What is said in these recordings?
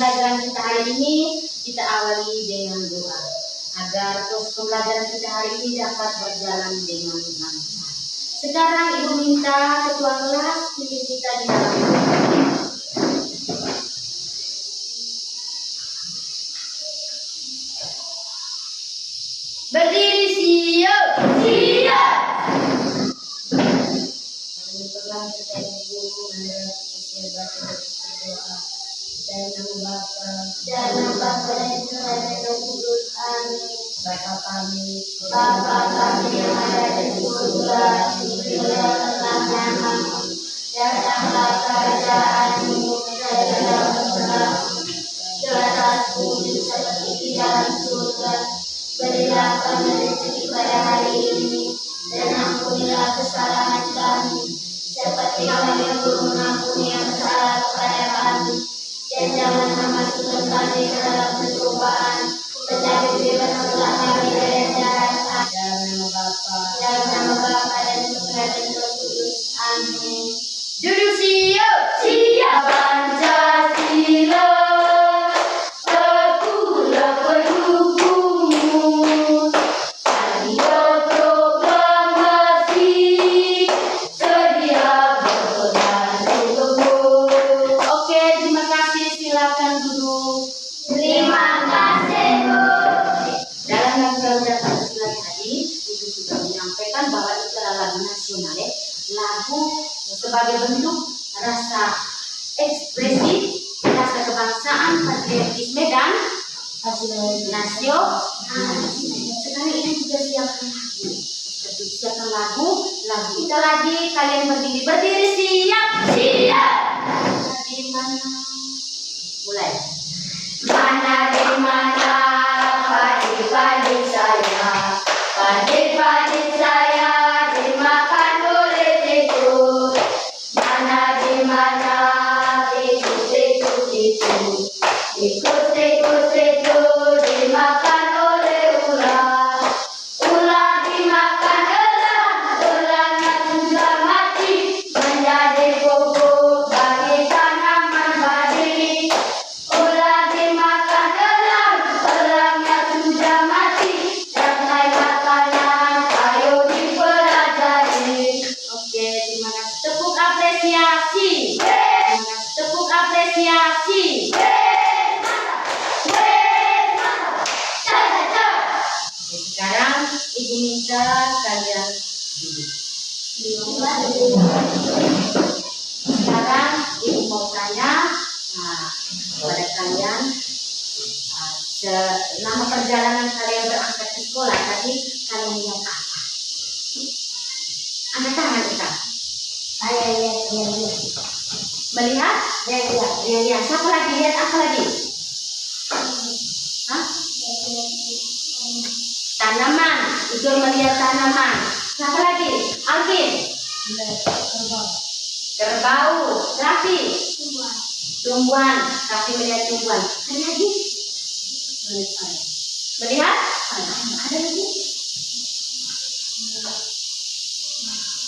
pembelajaran kita hari ini kita awali dengan doa agar terus pembelajaran kita hari ini dapat berjalan dengan lancar. Sekarang Ibu minta ketua kelas pimpin kita di dalam doa. Berdiri siap. Siap. Menentukan kita guru mendengar persiapan berdoa dan nama Bapa Dan nama Bapa dan Putra dan Roh Kudus. Amin. Bapa kami Bapa kami yang ada di surga, dimuliakanlah namamu. Datanglah kerajaanmu, jadilah kehendakmu di atas bumi seperti di dalam surga. Berilah kami rezeki pada hari ini, dan ampunilah kesalahan kami, seperti kami pun mengampuni yang salah kepada kami. Dan janganlah masukkan kami ke dalam pencobaan, tetapi bebaskanlah kami dari yang jahat. dan nama Bapa Dalam nama Bapa dan Putra dan Roh Kudus. Amin. Duduk siap. Siap. Pancasila. Akulah pendukungmu. Ayo proklamasi. Sedia berpegang teguh. Oke, terima kasih. Silakan duduk. Terima kasih, Bu. Dalam lagu Pancasila tadi, Ibu sudah menyampaikan bahwa itu adalah lagu nasional, ya. Lagu sebagai bentuk rasa ekspresi, rasa kebangsaan, patriotisme dan nasional. Sekarang ini juga siapkan lagu. Siapkan lagu kita lagi. Kalian berdiri siap. Siap. Di mana? Mulai. Mana di mana padi-padi saya, padi-padi saya dimakan oleh tikus. Mana di mana tikus itu dimakan oleh ular. Ular dimakan elang, elangnya sudah mati menjadi pupuk bagi tanaman padi. Ular dimakan elang, elangnya sudah mati. Rantai makanan, ayo dipelajari. Oke, terima kasih. Tepuk apresiasi. Tepuk apresiasi. Oke, sekarang Ibu minta kalian duduk. Sekarang Ibu mau tanya kepada kalian selama perjalanan kalian berangkat ke sekolah tadi kalian lihat apa? Angkat tangan kita. Saya lihat. Melihat? Lihat. Siapa lagi? Lihat apa lagi? Hah? Tanaman. Itu melihat tanaman. Siapa lagi? Alvin. Kerbau. Raffi. Tumbuhan. Raffi melihat tumbuhan. Ada lagi? Melihat? Ada lagi?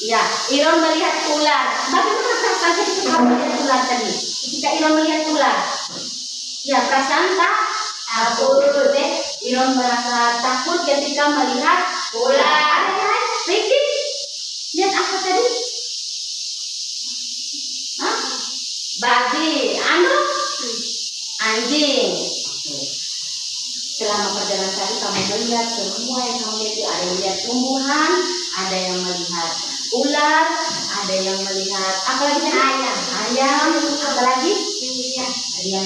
Ya, Iron melihat ular. Bagaimana perasaan ketika kamu melihat ular tadi? Ketika Iron melihat ular, ya perasaan takut. Iron merasa takut ketika melihat ular. Ada kan? Ricky, lihat apa tadi? Hah? Babi. Anu? Anjing. Oke. Selama perjalanan tadi kamu melihat semua yang kamu lihat. Ada yang melihat tumbuhan, ada yang melihat ular, ada yang melihat apa lagi tadi? Ayam, apa lagi? Ada yang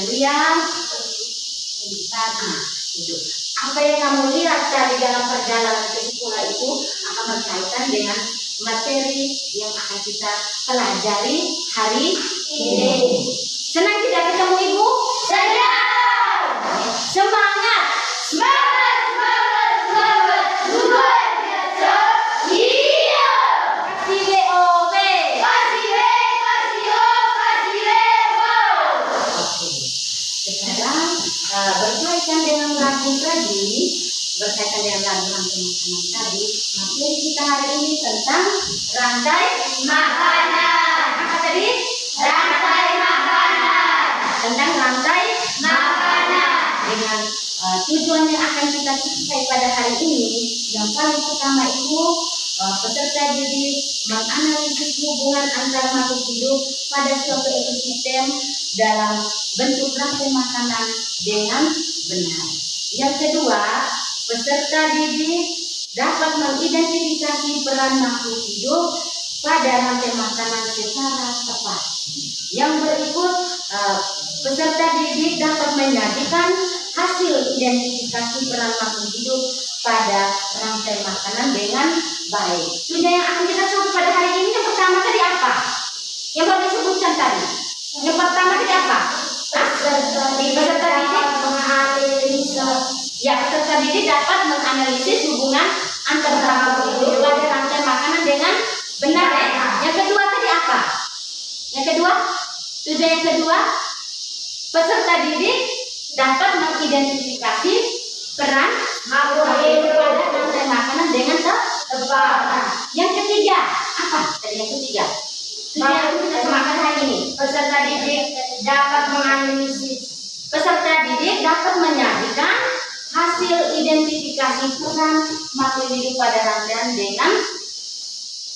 tadi itu. Apa yang kamu lihat tadi dalam perjalanan ke sekolah itu akan berkaitan dengan materi yang akan kita pelajari hari ini. Senang tidak ketemu Ibu? Senang. Semangat. Semangat. Luar biasa. Iya. Kasih WOW. Kasih wow. Sekarang berkaitan dengan lagu tadi, berkaitan dengan lagu teman-teman tadi, materi kita hari ini tentang rantai Makanan. apa tadi? Rantai makanan. Tentang rantai makanan. tujuan yang akan kita capai pada hari ini, yang paling pertama itu peserta didik menganalisis hubungan antar makhluk hidup pada suatu ekosistem dalam bentuk rantai makanan dengan benar. Yang kedua, peserta didik dapat mengidentifikasi peran makhluk hidup pada rantai makanan secara tepat. Yang berikut, peserta didik dapat menyajikan hasil identifikasi peran makhluk hidup pada rantai makanan dengan baik. Tujuan yang akan kita sebut pada hari ini yang pertama tadi apa? Yang baru disebutkan tadi. Yang pertama tadi apa? Peserta didik menganalisis. Ya, peserta didik dapat menganalisis hubungan antar makhluk hidup pada rantai makanan dengan benar. Yang kedua tadi apa? Yang kedua, tujuan yang kedua, peserta didik dapat mengidentifikasi peran makhluk hidup pada rantai makanan dengan tepat. Yang ketiga, apa? Tadi yang ketiga. Tujuan yang kita semakan hari ini, peserta didik dapat menganalisis. Peserta didik dapat menyajikan hasil identifikasi peran makhluk hidup pada rantaian dengan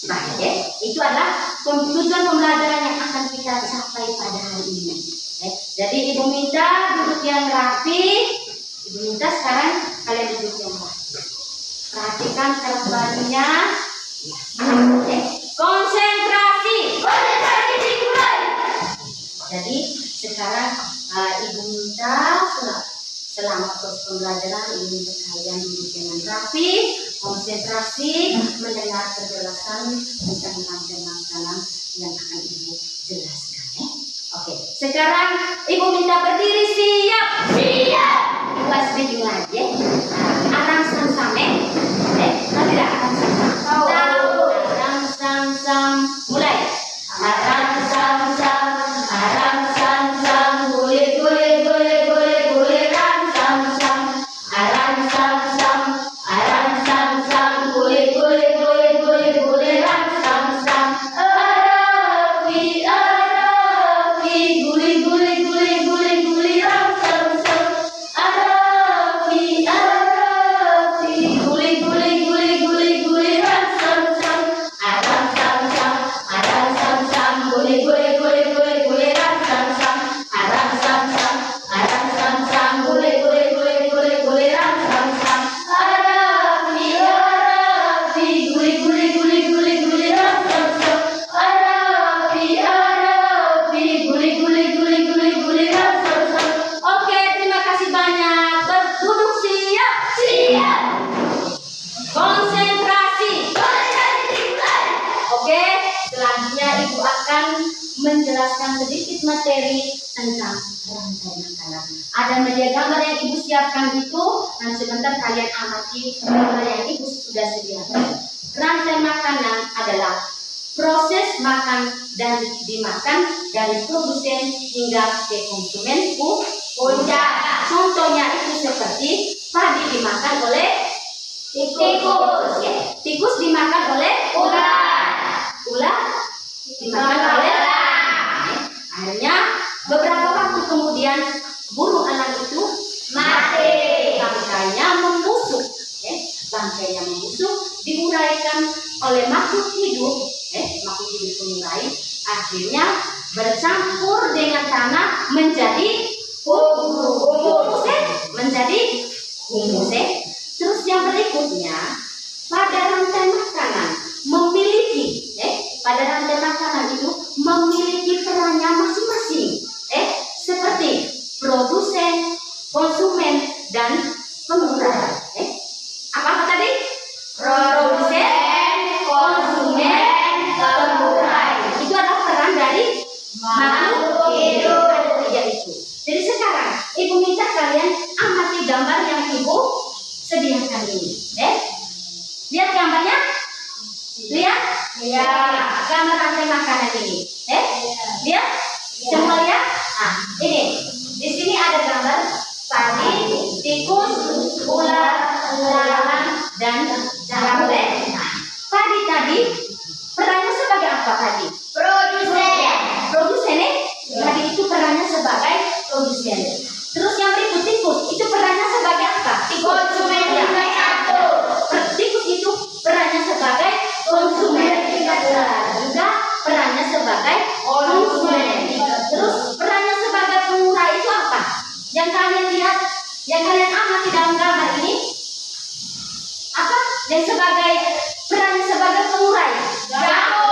baik. Itu adalah tujuan pembelajaran yang akan kita capai pada hari ini. Jadi ibu minta duduk yang rapi. Ibu minta sekarang kalian duduk yang rapi. Perhatikan kelas barunya. Konsentrasi. Konsentrasi dimulai. Jadi sekarang ibu minta selama proses pembelajaran ibu minta kalian duduk dengan rapi, konsentrasi, mendengar penjelasan tentang rantai makanan yang akan ibu jelaskan. Oke, sekarang ibu minta berdiri siap. Siap. Buat sedikit lagi. Arang sam-same. Tahu tidak arang sam-sam? Tahu. Arang sam-sam. Mulai. Arang sam-sam. Arang sam-sam. Gulir gulir gulir gulir gulir arang sam-sam. Arang sam-sam. Arang sam-sam. Gulir gulir gulir gulir gulir arang sam-sam. Arabi arabi gulir gulir gulir gulir gulir arang sam-sam. Arabi arabi gulir gulir gulir gulir gulir arang sam-sam. Arang sam-sam. Arang sam-sam. Gulir gulir gulir gulir gulir arang sam-sam. Arang sam-sam. Arang sam-sam. Gulir gulir gulir gulir gulir arang sam-sam. Arabi arabi gulir gulir gulir gulir gulir arang sam-sam. Arabi arabi gulir gulir gulir gulir gulir arang sam-sam. Oke, terima kasih banyak. Berduduk siap. Siap. Konsentrasi. Konsentrasi dimulai. Oke, selanjutnya ibu akan menjelaskan sedikit materi tentang rantai makanan. Ada media gambar yang ibu siapkan itu, dan sebentar kalian amati gambar yang ibu sudah sediakan. Rantai makanan adalah proses makan dan dimakan dari produsen hingga ke konsumen puncak. Contohnya itu seperti padi dimakan oleh tikus, tikus dimakan oleh ular, ular dimakan oleh elang. Akhirnya beberapa waktu kemudian burung elang itu mati, bangkainya membusuk, bangkainya membusuk, diuraikan oleh makhluk hidup, makhluk hidup pengurai, akhirnya bercampur dengan tanah menjadi humus, menjadi humus. Terus yang berikutnya, pada rantai makanan memiliki, pada rantai makanan itu memiliki perannya masing-masing, seperti produsen, konsumen, dan pengurai. Apa tadi? Produsen, konsumen, pengurai. Itu adalah peran dari makhluk hidup. Ada tiga itu. Jadi sekarang ibu minta kalian amati gambar yang ibu sediakan ini. Lihat gambarnya? Lihat? Ya, gambar rantai makanan ini. Lihat? Semua lihat? Nah, ini. Di sini ada gambar padi, tikus, ular, elang, dan jamur. Nah, padi tadi perannya sebagai apa tadi? Produsen. Produsen, tadi itu perannya sebagai produsen. Terus yang berikut tikus itu perannya sebagai apa? kalian lihat, yang kalian amati dalam gambar ini, apa? Yang sebagai peran sebagai pengurai. Jamu.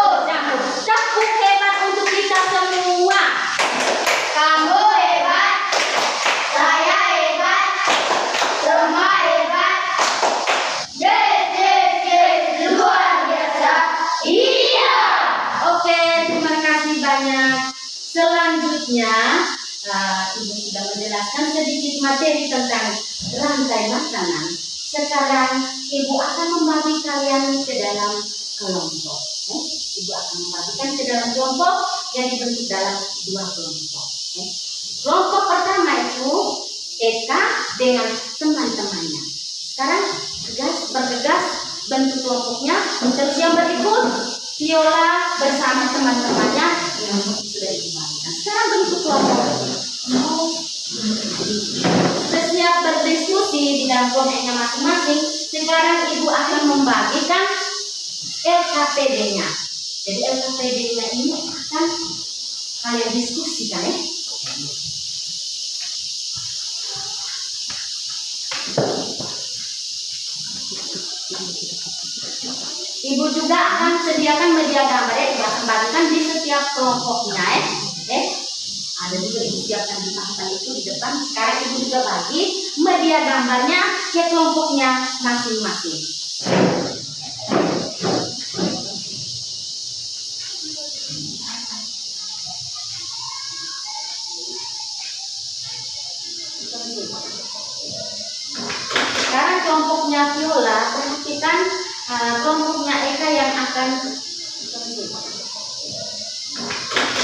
Tepuk hebat untuk kita semua. Kamu hebat, saya hebat, semua hebat. Yes, luar biasa. Iya. Oke, terima kasih banyak. Selanjutnya, Ibu sudah menjelaskan sedikit materi tentang rantai makanan. Sekarang Ibu akan membagi kalian ke dalam kelompok. Ibu akan membagikan ke dalam kelompok yang dibentuk dalam 2 kelompok. Kelompok pertama itu Eka dengan teman-temannya. Sekarang bergegas bentuk kelompoknya. Terus yang berikut Viola bersama teman-temannya yang sudah dibagikan. Sekarang bentuk kelompok. Bersiap berdiskusi di dalam kelompoknya masing-masing. Sekarang Ibu akan membagikan LKPD-nya. Jadi LKPD-nya ini akan kalian diskusikan ya. Ibu juga akan sediakan media gambar ya, Ibu akan bagikan di setiap kelompoknya ya. Ada juga Ibu siapkan di papan itu di depan. Sekarang Ibu juga bagi media gambarnya ke kelompoknya masing-masing. Sekarang kelompoknya Viola, perhatikan kelompoknya Eka yang akan.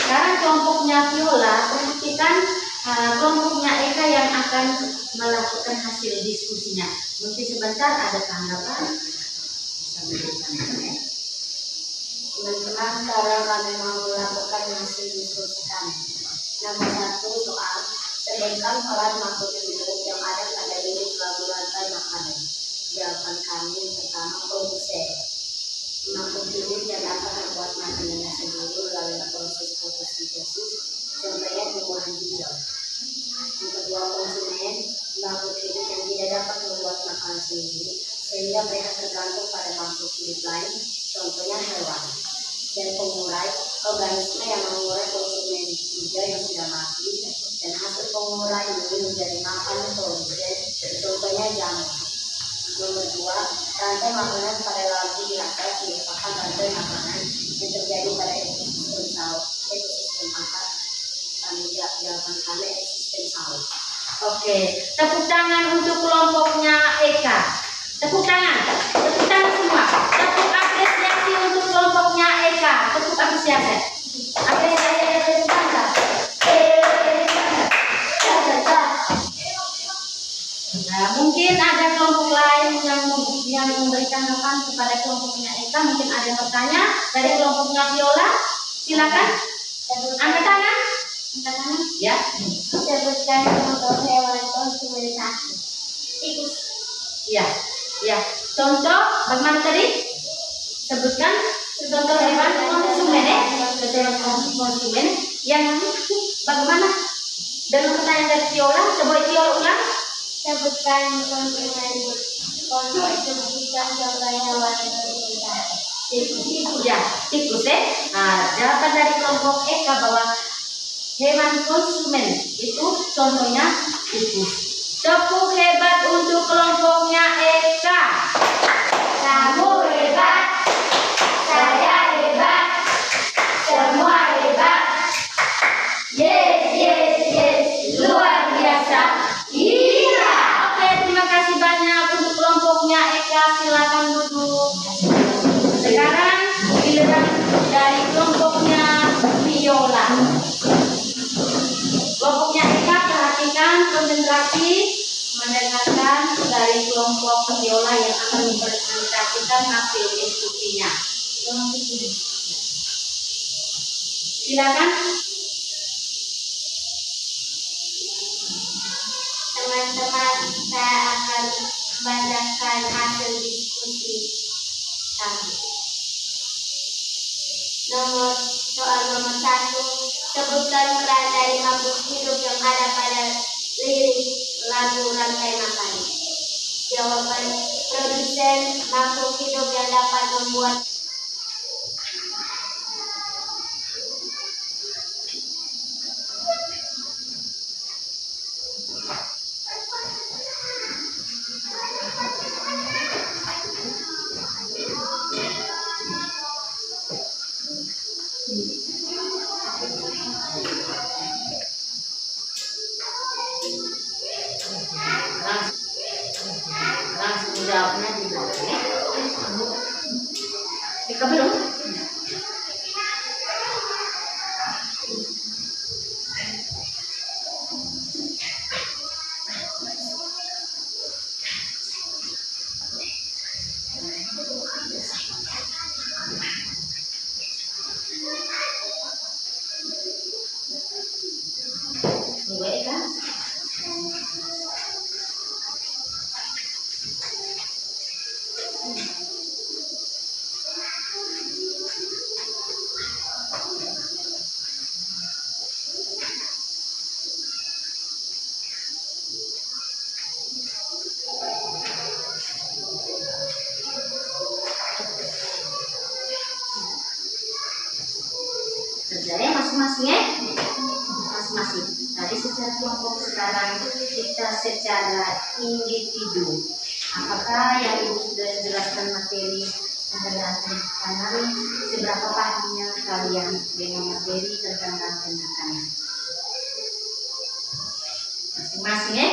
Sekarang kelompoknya Viola, perhatikan kelompoknya Eka yang akan melakukan hasil diskusinya. Mungkin sebentar ada tanggapan. Teman-teman, sekarang kami mau melakukan hasil diskusi kami. Nomor 1 soal sebutkan peran makhluk hidup yang ada pada unit lagu rantai makanan. Jawaban kami pertama produsen. Makhluk hidup yang dapat membuat makanannya sendiri melalui proses fotosintesis, contohnya tumbuhan hijau. Yang kedua konsumen, makhluk hidup yang tidak dapat membuat makanan sendiri sehingga mereka tergantung pada makhluk hidup lain, contohnya hewan. Dan pengurai, organisme yang mengurai konsumen hijau yang sudah mati dan hasil pengurai ini menjadi makanan produsen, contohnya jamur. Nomor 2, rantai makanan pada lagu di atas merupakan rantai makanan yang terjadi pada ekosistem sawah. Ekosistem apa? Jawaban kami ekosistem sawah. Oke, tepuk tangan untuk kelompoknya Eka. Tepuk tangan semua. Tepuk apresiasi untuk kelompoknya Eka. Tepuk apresiasi. Apresiasi. Nah, mungkin ada kelompok lain yang memberikan tanggapan kepada kelompoknya Eka. Mungkin ada yang bertanya dari kelompoknya Viola. Silakan. Angkat tangan. Ya. Sebutkan contoh hewan konsumerisasi. Tikus. Ya. Contoh bagaimana tadi? Sebutkan contoh hewan konsumen ya. Konsumen yang bagaimana? Dengan pertanyaan dari Viola, coba Viola ulang. Sebutkan konsumen sebutkan contoh hewan konsumerisasi. Tikus ya. Jawaban dari kelompok Eka bahwa hewan konsumen itu contohnya tikus. Tepuk hebat untuk kelompoknya Eka. Kamu hebat, saya hebat, semua hebat. Yes, luar biasa. Iya. Oke, terima kasih banyak untuk kelompoknya Eka. Silakan duduk. Sekarang giliran dari kelompoknya Viola. Kelompoknya Eka, perhatikan, konsentrasi mendengarkan dari kelompok Viola yang akan mempresentasikan hasil diskusinya. Silakan. Teman-teman, saya akan membacakan hasil diskusi kami. Soal nomor 1, sebutkan peran dari makhluk hidup yang ada pada lirik lagu rantai makan. Jawaban produsen, makhluk hidup yang dapat membuat langsung jawabnya di belakang ya. Ika belum? Tunggu Eka. Kerjanya masing-masing ya, masing-masing. Tadi secara kelompok, sekarang kita secara individu. Apakah yang ibu sudah jelaskan materi tentang rantai makanan? Seberapa pahamnya kalian dengan materi tentang rantai makanan? Masing-masing ya.